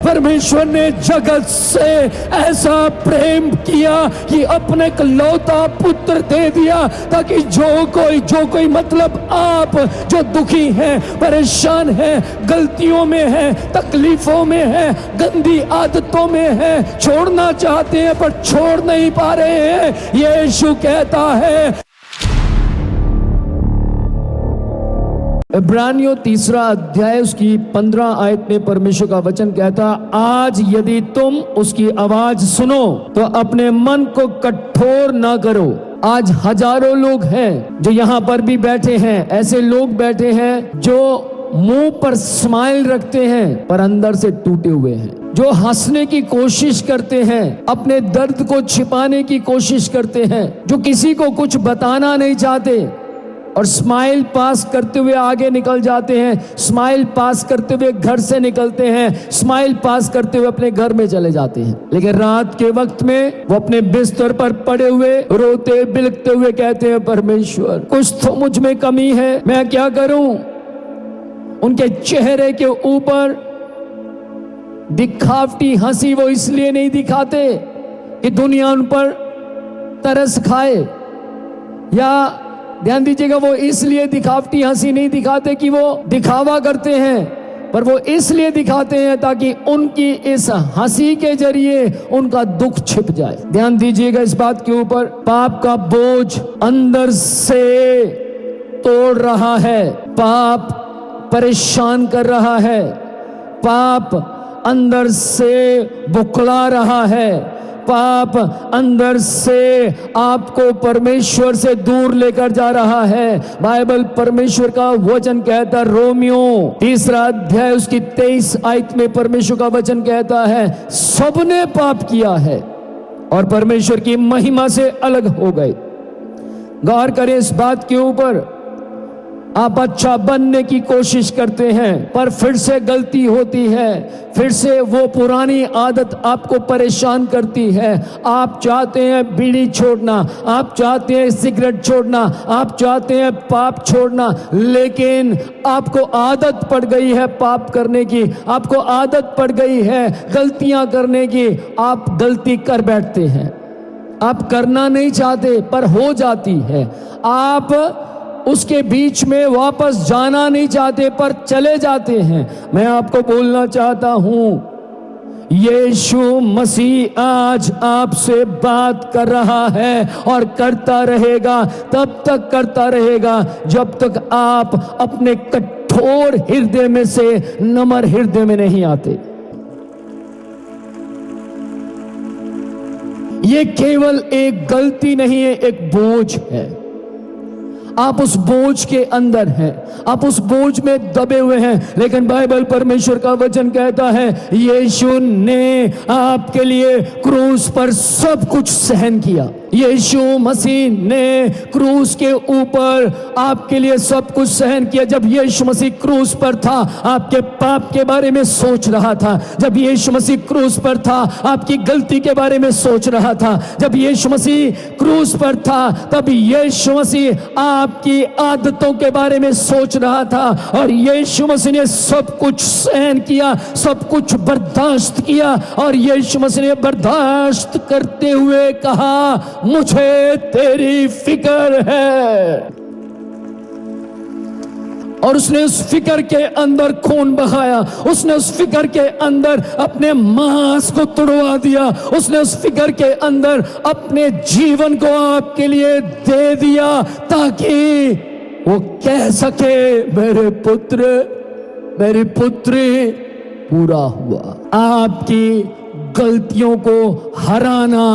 परमेश्वर ने जगत से ऐसा प्रेम किया कि अपने इकलौता पुत्र दे दिया, ताकि जो कोई मतलब आप जो दुखी हैं, परेशान हैं, गलतियों में हैं, तकलीफों में हैं, गंदी आदतों में हैं, छोड़ना चाहते हैं पर छोड़ नहीं पा रहे हैं, यीशु कहता है। इब्रानियों 3 अध्याय उसकी 15 आयत में परमेश्वर का वचन कहता, आज यदि तुम उसकी आवाज सुनो तो अपने मन को कठोर ना करो। आज हजारों लोग हैं जो यहाँ पर भी बैठे हैं, ऐसे लोग बैठे हैं जो मुंह पर स्माइल रखते हैं पर अंदर से टूटे हुए हैं, जो हंसने की कोशिश करते हैं, अपने दर्द को छिपाने की कोशिश करते हैं, जो किसी को कुछ बताना नहीं चाहते और स्माइल पास करते हुए आगे निकल जाते हैं, स्माइल पास करते हुए घर से निकलते हैं, स्माइल पास करते हुए अपने घर में चले जाते हैं। लेकिन रात के वक्त में वो अपने बिस्तर पर पड़े हुए रोते बिलखते हुए कहते हैं, परमेश्वर कुछ तो मुझ में कमी है, मैं क्या करूं। उनके चेहरे के ऊपर दिखावटी हंसी वो इसलिए नहीं दिखाते कि दुनिया उन पर तरस खाए, या ध्यान दीजिएगा, वो इसलिए दिखावटी हंसी नहीं दिखाते कि वो दिखावा करते हैं, पर वो इसलिए दिखाते हैं ताकि उनकी इस हंसी के जरिए उनका दुख छिप जाए। ध्यान दीजिएगा इस बात के ऊपर, पाप का बोझ अंदर से तोड़ रहा है, पाप परेशान कर रहा है, पाप अंदर से बुकला रहा है, पाप अंदर से आपको परमेश्वर से दूर लेकर जा रहा है। बाइबल परमेश्वर का वचन कहता, रोमियो 3 अध्याय उसकी 23 आयत में परमेश्वर का वचन कहता है, सबने पाप किया है और परमेश्वर की महिमा से अलग हो गए। गौर करें इस बात के ऊपर, आप अच्छा बनने की कोशिश करते हैं पर फिर से गलती होती है, फिर से वो पुरानी आदत आपको परेशान करती है। आप चाहते हैं बीड़ी छोड़ना, आप चाहते हैं सिगरेट छोड़ना, आप चाहते हैं पाप छोड़ना, लेकिन आपको आदत पड़ गई है पाप करने की, आपको आदत पड़ गई है गलतियां करने की। आप गलती कर बैठते हैं, आप करना नहीं चाहते पर हो जाती है, आप उसके बीच में वापस जाना नहीं चाहते पर चले जाते हैं। मैं आपको बोलना चाहता हूं, यीशु मसीह आज आपसे बात कर रहा है और करता रहेगा, तब तक करता रहेगा जब तक आप अपने कठोर हृदय में से नम्र हृदय में नहीं आते। ये केवल एक गलती नहीं है, एक बोझ है। आप उस बोझ के अंदर हैं, आप उस बोझ में दबे हुए हैं, लेकिन बाइबल परमेश्वर का वचन कहता है, यीशु ने आपके लिए क्रूस पर सब कुछ सहन किया। यीशु मसीह ने क्रूस के ऊपर आपके लिए सब कुछ सहन किया। जब यीशु मसीह क्रूस पर था, आपके पाप के बारे में सोच रहा था। जब यीशु मसीह क्रूस पर था, आपकी गलती के बारे में सोच रहा था। जब यीशु मसीह क्रूस पर था, तब यीशु मसीह आपकी आदतों के बारे में सोच रहा था, और यीशु मसीह ने सब कुछ सहन किया, सब कुछ बर्दाश्त किया, और यीशु मसीह ने बर्दाश्त करते हुए कहा, मुझे तेरी फिक्र है। और उसने उस फिक्र के अंदर खून बहाया, उसने उस फिक्र के अंदर अपने मांस को तुड़वा दिया, उसने उस फिक्र के अंदर अपने जीवन को आपके लिए दे दिया, ताकि वो कह सके, मेरे पुत्र मेरी पुत्री पूरा हुआ। आपकी गलतियों को हराना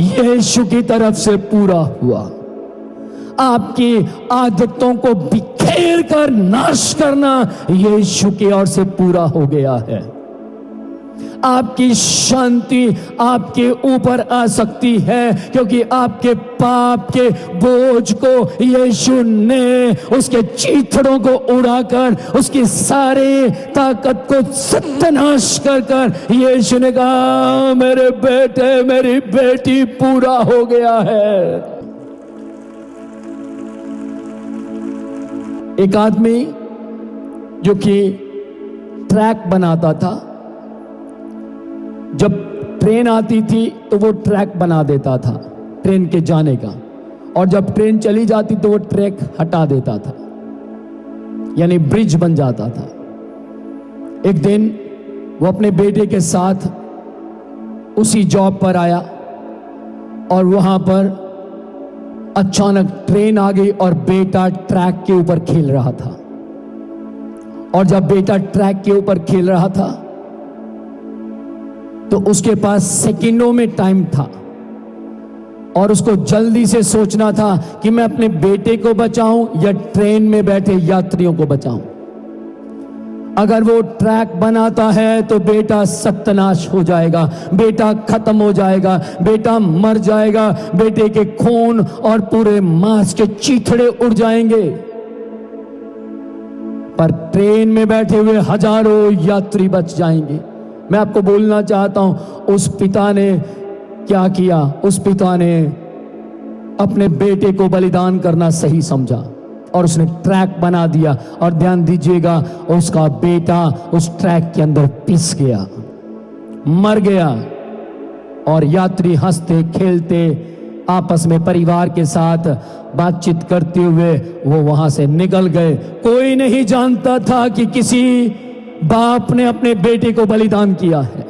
यीशु की तरफ से पूरा हुआ। आपकी आदतों को बिखेर कर नाश करना यीशु की ओर से पूरा हो गया है। आपकी शांति आपके ऊपर आ सकती है, क्योंकि आपके पाप के बोझ को यीशु ने उसके चीथड़ों को उड़ाकर, उसकी सारी ताकत को सत्यानाश कर कर यीशु ने कहा, मेरे बेटे मेरी बेटी पूरा हो गया है। एक आदमी जो कि ट्रैक बनाता था, जब ट्रेन आती थी तो वो ट्रैक बना देता था ट्रेन के जाने का, और जब ट्रेन चली जाती तो वो ट्रैक हटा देता था, यानी ब्रिज बन जाता था। एक दिन वो अपने बेटे के साथ उसी जॉब पर आया और वहां पर अचानक ट्रेन आ गई और बेटा ट्रैक के ऊपर खेल रहा था। और जब बेटा ट्रैक के ऊपर खेल रहा था तो उसके पास सेकंडों में टाइम था और उसको जल्दी से सोचना था कि मैं अपने बेटे को बचाऊं या ट्रेन में बैठे यात्रियों को बचाऊं। अगर वो ट्रैक बनाता है तो बेटा सत्यानाश हो जाएगा, बेटा खत्म हो जाएगा, बेटा मर जाएगा, बेटे के खून और पूरे मांस के चीथड़े उड़ जाएंगे। पर ट्रेन में बैठे हुए हजारों यात्री बच जाएंगे। मैं आपको बोलना चाहता हूं, उस पिता ने क्या किया? उस पिता ने अपने बेटे को बलिदान करना सही समझा और उसने ट्रैक बना दिया। और ध्यान दीजिएगा, उसका बेटा उस ट्रैक के अंदर पिस गया, मर गया, और यात्री हंसते खेलते आपस में परिवार के साथ बातचीत करते हुए वो वहां से निकल गए। कोई नहीं जानता था कि किसी बाप ने अपने बेटे को बलिदान किया है।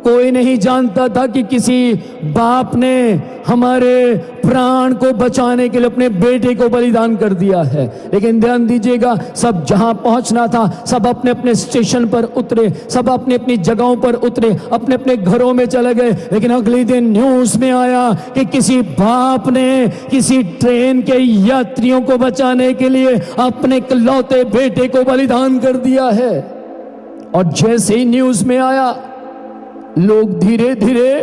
कोई नहीं जानता था कि किसी बाप ने हमारे प्राण को बचाने के लिए अपने बेटे को बलिदान कर दिया है। लेकिन ध्यान दीजिएगा, सब जहां पहुंचना था सब अपने अपने स्टेशन पर उतरे, सब अपनी अपनी जगहों पर उतरे, अपने अपने घरों में चले गए। लेकिन अगले दिन न्यूज में आया कि किसी बाप ने किसी ट्रेन के यात्रियों को बचाने के लिए अपने इकलौते बेटे को बलिदान कर दिया है। और जैसे ही न्यूज में आया, लोग धीरे धीरे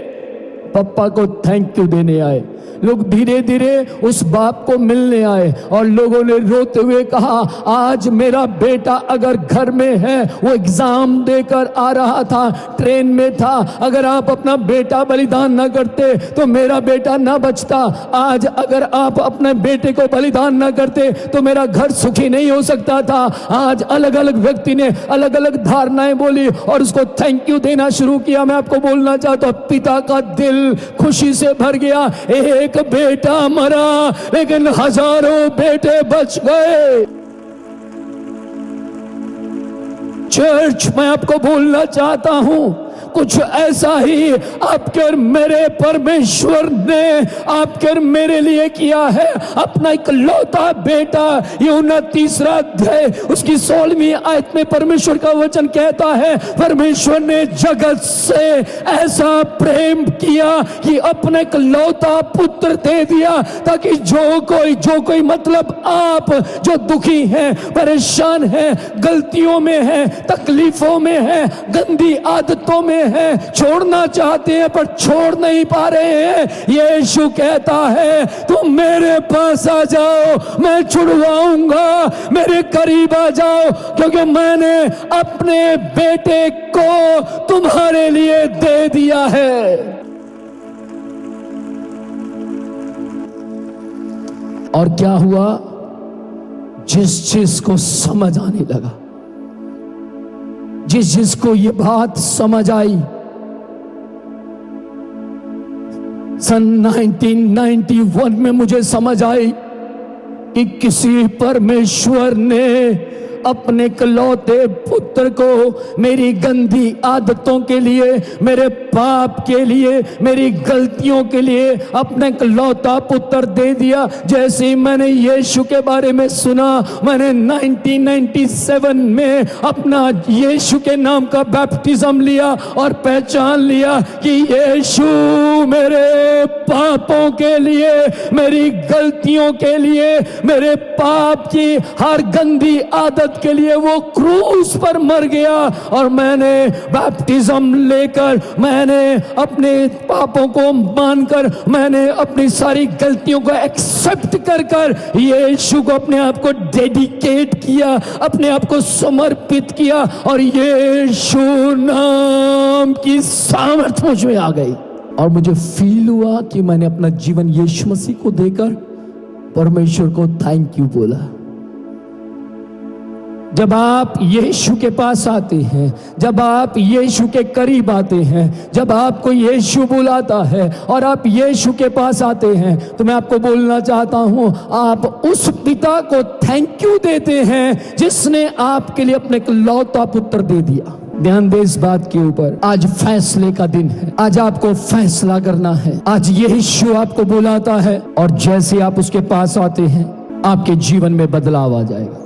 पप्पा को थैंक यू देने आए, लोग धीरे धीरे उस बाप को मिलने आए और लोगों ने रोते हुए कहा, आज मेरा बेटा अगर घर में है, वो एग्जाम देकर आ रहा था, ट्रेन में था, अगर आप अपना बेटा बलिदान ना करते तो मेरा बेटा ना बचता। आज अगर आप अपने बेटे को बलिदान ना करते तो मेरा घर सुखी नहीं हो सकता था। आज अलग अलग व्यक्ति ने अलग अलग धारणाएं बोली और उसको थैंक यू देना शुरू किया। मैं आपको बोलना चाहता हूं, पिता का दिल खुशी से भर गया। एक बेटा मरा लेकिन हजारों बेटे बच गए। चर्च, मैं आपको बोलना चाहता हूं, कुछ ऐसा ही आपके और मेरे परमेश्वर ने आपके और मेरे लिए किया है। अपना इकलौता बेटा, यूहन्ना 3 अध्याय उसकी 16वीं आयत में परमेश्वर का वचन कहता है, परमेश्वर ने जगत से ऐसा प्रेम किया कि अपने इकलौता पुत्र दे दिया, ताकि जो कोई मतलब आप जो दुखी हैं, परेशान हैं, गलतियों में हैं, तकलीफों में हैं, गंदी आदतों में है, छोड़ना चाहते हैं पर छोड़ नहीं पा रहे हैं, यीशु कहता है तुम मेरे पास आ जाओ, मैं छुड़वाऊंगा, मेरे करीब आ जाओ, क्योंकि मैंने अपने बेटे को तुम्हारे लिए दे दिया है। और क्या हुआ? जिस चीज को समझ आने लगा, जिसको ये बात समझ आई, सन 1991 में मुझे समझ आई कि किसी परमेश्वर ने अपने इकलौते पुत्र को मेरी गंदी आदतों के लिए, मेरे पाप के लिए, मेरी गलतियों के लिए अपना इकलौता पुत्र दे दिया। जैसे ही मैंने यीशु के बारे में सुना, मैंने 1997 में अपना यीशु के नाम का बैप्टिज्म लिया और पहचान लिया कि यीशु मेरे पापों के लिए, मेरी गलतियों के लिए, मेरे पाप की हर गंदी आदत के लिए वो क्रूस पर मर गया। और मैंने बैप्टिज्म लेकर, मैंने अपने पापों को मानकर, मैंने अपनी सारी गलतियों को एक्सेप्ट कर यीशु को अपने आप को डेडिकेट किया, अपने आप को समर्पित किया, और यीशु नाम की सामर्थ मुझ में आ गई। और मुझे फील हुआ कि मैंने अपना जीवन यीशु मसीह को देकर परमेश्वर को थैंक यू बोला। जब आप यीशु के पास आते हैं, जब आप यीशु के करीब आते हैं, जब आपको यीशु बुलाता है और आप यीशु के पास आते हैं, तो मैं आपको बोलना चाहता हूं, आप उस पिता को थैंक यू देते हैं जिसने आपके लिए अपने इकलौता पुत्र दे दिया। ध्यान दे इस बात के ऊपर, आज फैसले का दिन है। आज आपको फैसला करना है। आज यीशु आपको बुलाता है और जैसे आप उसके पास आते हैं, आपके जीवन में बदलाव आ जाएगा।